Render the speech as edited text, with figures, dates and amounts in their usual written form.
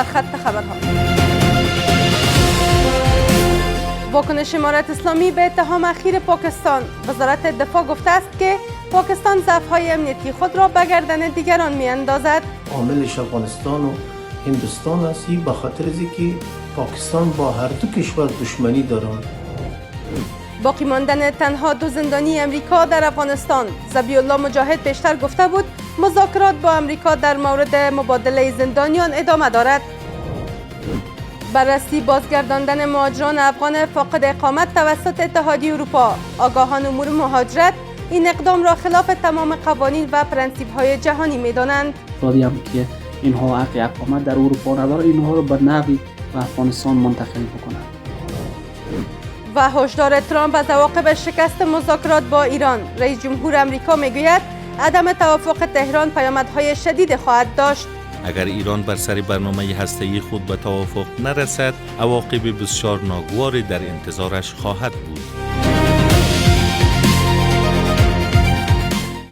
سرخط خبرها. واکنش امارت اسلامی به اتهام اخیر پاکستان. وزارت دفاع گفته است که پاکستان ضعف‌های امنیتی خود را به گردن دیگران می‌اندازد. عاملش افغانستان و هندوستان است. این به خاطر از اینکه پاکستان با هر دو کشور دشمنی دارد. باقی ماندن تنها 2 زندانی امریکا در افغانستان. ذبیح الله مجاهد پیشتر گفته بود مذاکرات با امریکا در مورد مبادله زندانیان ادامه دارد. بررسی بازگرداندن مهاجران افغان فاقد اقامت توسط اتحادیه اروپا. آگاهان امور مهاجرت این اقدام را خلاف تمام قوانین و پرنسیپ‌های جهانی می‌دانند. افرادی هم که اینها حق اقامت در اروپا نداره اینها رو به نحوی به افغانستان منتقل بکنند. و هشدار ترامپ از عواقب شکست مذاکرات با ایران. رئیس جمهور آمریکا میگوید عدم توافق تهران پیامدهای شدید خواهد داشت. اگر ایران بر سر برنامه هسته‌ای خود به توافق نرسد، عواقب بسیار ناگواری در انتظارش خواهد بود.